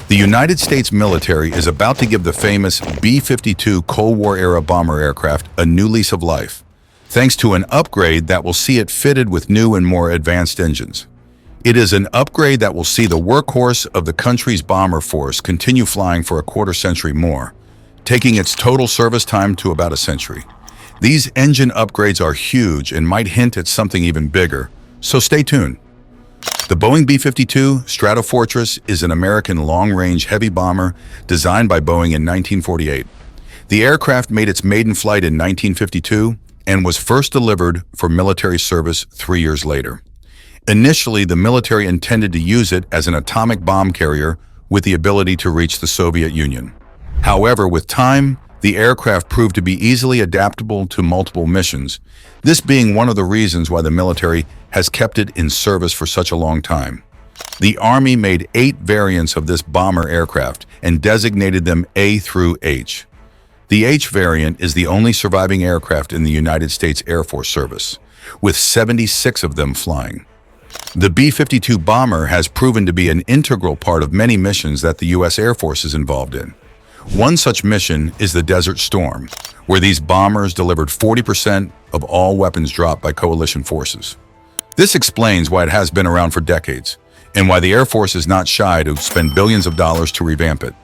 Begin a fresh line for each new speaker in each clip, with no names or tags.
The United States military is about to give the famous B-52 Cold War-era bomber aircraft a new lease of life, thanks to an upgrade that will see it fitted with new and more advanced engines. It is an upgrade that will see the workhorse of the country's bomber force continue flying for a quarter century more, taking its total service time to about a century. These engine upgrades are huge and might hint at something even bigger, so stay tuned. The Boeing B-52 Stratofortress is an American long-range heavy bomber designed by Boeing in 1948. The aircraft made its maiden flight in 1952 and was first delivered for military service 3 years later. Initially, the military intended to use it as an atomic bomb carrier with the ability to reach the Soviet Union. However, with time, the aircraft proved to be easily adaptable to multiple missions, this being one of the reasons why the military has kept it in service for such a long time. The Army made 8 variants of this bomber aircraft and designated them A through H. The H variant is the only surviving aircraft in the United States Air Force service, with 76 of them flying. The B-52 bomber has proven to be an integral part of many missions that the U.S. Air Force is involved in. One such mission is the Desert Storm, where these bombers delivered 40% of all weapons dropped by coalition forces. This explains why it has been around for decades, and why the Air Force is not shy to spend billions of dollars to revamp it.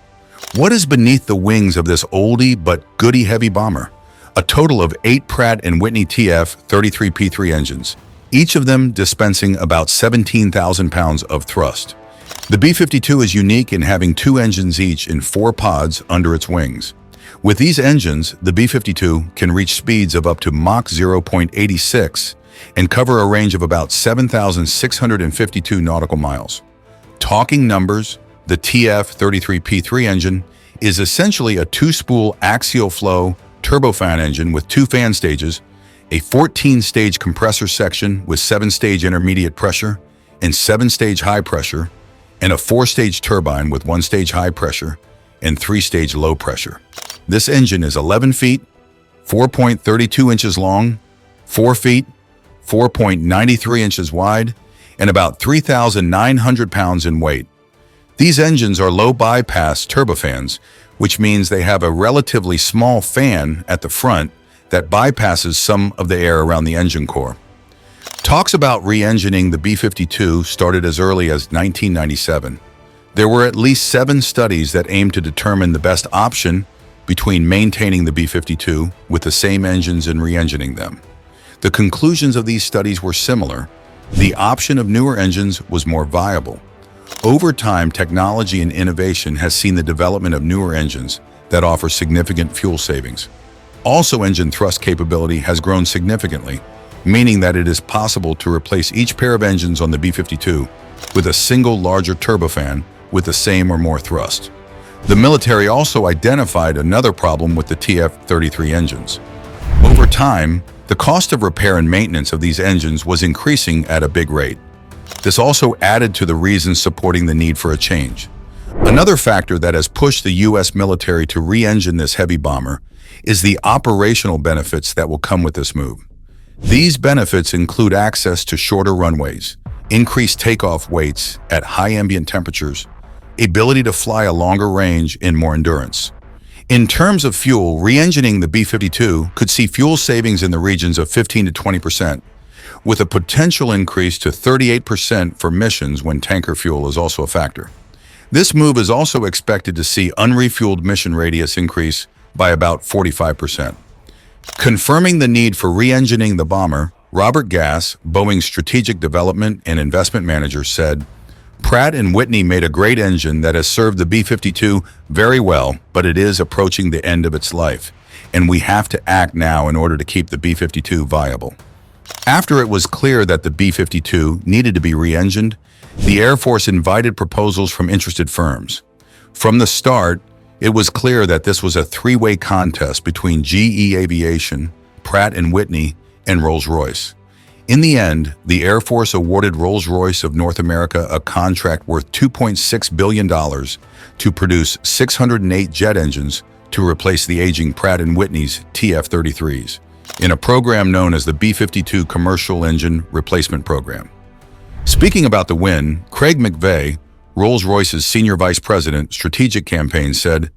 What is beneath the wings of this oldie but goodie heavy bomber? A total of 8 Pratt and Whitney TF-33P3 engines, each of them dispensing about 17,000 pounds of thrust. The B-52 is unique in having 2 engines each in 4 pods under its wings. With these engines, the B-52 can reach speeds of up to Mach 0.86 and cover a range of about 7,652 nautical miles. Talking numbers, the TF-33P3 engine is essentially a 2-spool axial flow turbofan engine with 2 fan stages, a 14-stage compressor section with 7-stage intermediate pressure and 7-stage high pressure, and a 4-stage turbine with 1-stage high pressure and 3-stage low pressure. This engine is 11 feet, 4.32 inches long, 4 feet, 4.93 inches wide, and about 3,900 pounds in weight. These engines are low bypass turbofans, which means they have a relatively small fan at the front that bypasses some of the air around the engine core. Talks about re-engineering the B-52 started as early as 1997. There were at least 7 studies that aimed to determine the best option between maintaining the B-52 with the same engines and re-engineering them. The conclusions of these studies were similar. The option of newer engines was more viable. Over time, technology and innovation has seen the development of newer engines that offer significant fuel savings. Also, engine thrust capability has grown significantly, meaning that it is possible to replace each pair of engines on the B-52 with a single larger turbofan with the same or more thrust. The military also identified another problem with the TF-33 engines. Over time, the cost of repair and maintenance of these engines was increasing at a big rate. This also added to the reasons supporting the need for a change. Another factor that has pushed the U.S. military to re-engine this heavy bomber is the operational benefits that will come with this move. These benefits include access to shorter runways, increased takeoff weights at high ambient temperatures, ability to fly a longer range, and more endurance. In terms of fuel, re-engineering the B-52 could see fuel savings in the regions of 15 to 20%, with a potential increase to 38% for missions when tanker fuel is also a factor. This move is also expected to see unrefueled mission radius increase by about 45%. Confirming the need for re-engineering the bomber, Robert Gass, Boeing's strategic development and investment manager, said, "Pratt and Whitney made a great engine that has served the B-52 very well, but it is approaching the end of its life, and we have to act now in order to keep the B-52 viable." After it was clear that the B-52 needed to be re-engined, the Air Force invited proposals from interested firms. From the start, it was clear that this was a 3-way contest between GE Aviation, Pratt and Whitney, and Rolls Royce. In the end, the Air Force awarded Rolls Royce of North America a contract worth $2.6 billion to produce 608 jet engines to replace the aging Pratt and Whitney's TF-33s, in a program known as the B-52 Commercial Engine Replacement Program. Speaking about the win, Craig McVeigh, Rolls Royce's Senior Vice President, Strategic Campaign, said,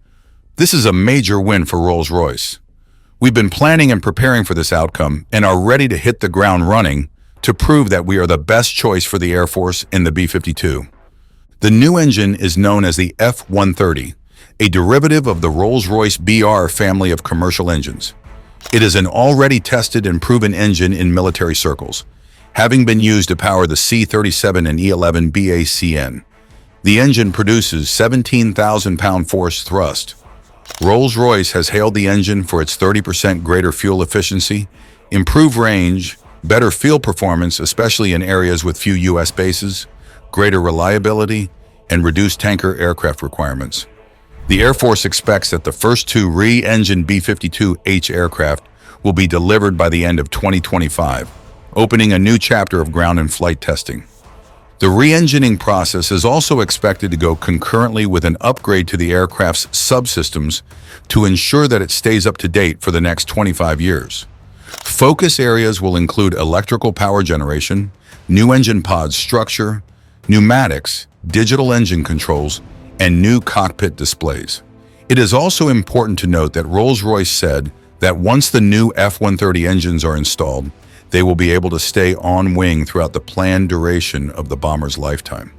"This is a major win for Rolls Royce. We've been planning and preparing for this outcome and are ready to hit the ground running to prove that we are the best choice for the Air Force in the B-52. The new engine is known as the F130, a derivative of the Rolls-Royce BR family of commercial engines. It is an already tested and proven engine in military circles, having been used to power the C-37 and E-11 BACN. The engine produces 17,000-pound force thrust. Rolls-Royce has hailed the engine for its 30% greater fuel efficiency, improved range, better field performance, especially in areas with few U.S. bases, greater reliability, and reduced tanker aircraft requirements. The Air Force expects that the first two re-engined B-52H aircraft will be delivered by the end of 2025, opening a new chapter of ground and flight testing. The re-engining process is also expected to go concurrently with an upgrade to the aircraft's subsystems to ensure that it stays up to date for the next 25 years. Focus areas will include electrical power generation, new engine pod structure, pneumatics, digital engine controls, and new cockpit displays. It is also important to note that Rolls-Royce said that once the new F-130 engines are installed, they will be able to stay on wing throughout the planned duration of the bomber's lifetime.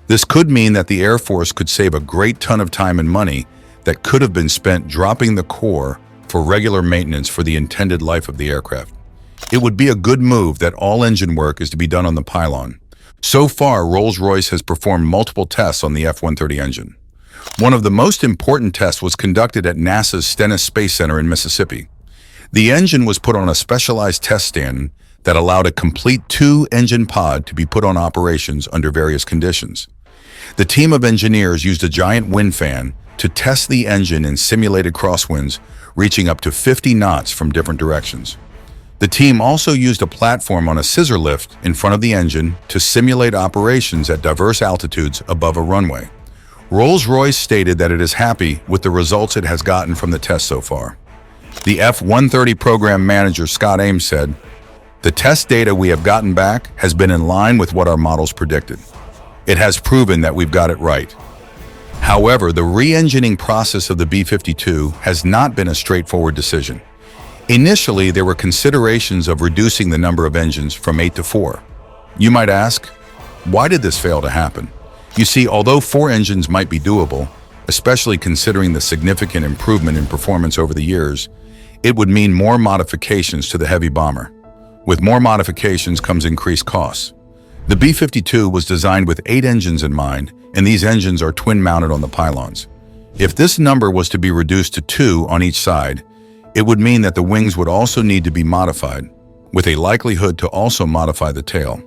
This could mean that the Air Force could save a great ton of time and money that could have been spent dropping the core for regular maintenance for the intended life of the aircraft. It would be a good move that all engine work is to be done on the pylon. So far, Rolls-Royce has performed multiple tests on the F-130 engine. One of the most important tests was conducted at NASA's Stennis Space Center in Mississippi. The engine was put on a specialized test stand that allowed a complete two-engine pod to be put on operations under various conditions. The team of engineers used a giant wind fan to test the engine in simulated crosswinds, reaching up to 50 knots from different directions. The team also used a platform on a scissor lift in front of the engine to simulate operations at diverse altitudes above a runway. Rolls-Royce stated that it is happy with the results it has gotten from the test so far. The F-130 program manager Scott Ames said, "The test data we have gotten back has been in line with what our models predicted. It has proven that we've got it right." However, the re-engining process of the B-52 has not been a straightforward decision. Initially, there were considerations of reducing the number of engines from 8 to 4. You might ask, why did this fail to happen? You see, although 4 engines might be doable, especially considering the significant improvement in performance over the years, it would mean more modifications to the heavy bomber. With more modifications comes increased costs. The B-52 was designed with 8 engines in mind, and these engines are twin-mounted on the pylons. If this number was to be reduced to 2 on each side, it would mean that the wings would also need to be modified, with a likelihood to also modify the tail.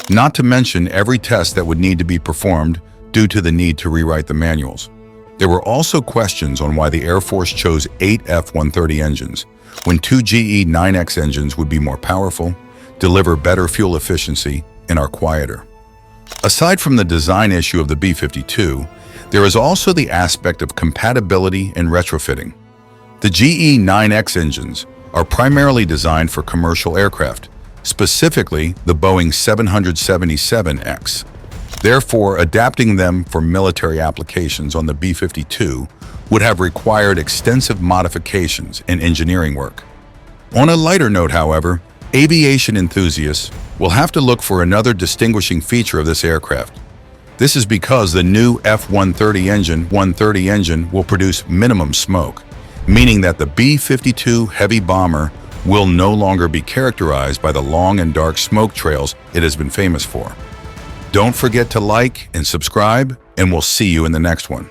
Not to mention every test that would need to be performed due to the need to rewrite the manuals. There were also questions on why the Air Force chose 8 F-130 engines, when 2 GE-9X engines would be more powerful, deliver better fuel efficiency, and are quieter. Aside from the design issue of the B-52, there is also the aspect of compatibility and retrofitting. The GE-9X engines are primarily designed for commercial aircraft, specifically the Boeing 777X. Therefore, adapting them for military applications on the B-52 would have required extensive modifications and engineering work. On a lighter note, however, aviation enthusiasts will have to look for another distinguishing feature of this aircraft. This is because the new F-130 engine will produce minimum smoke, meaning that the B-52 heavy bomber will no longer be characterized by the long and dark smoke trails it has been famous for. Don't forget to like and subscribe, and we'll see you in the next one.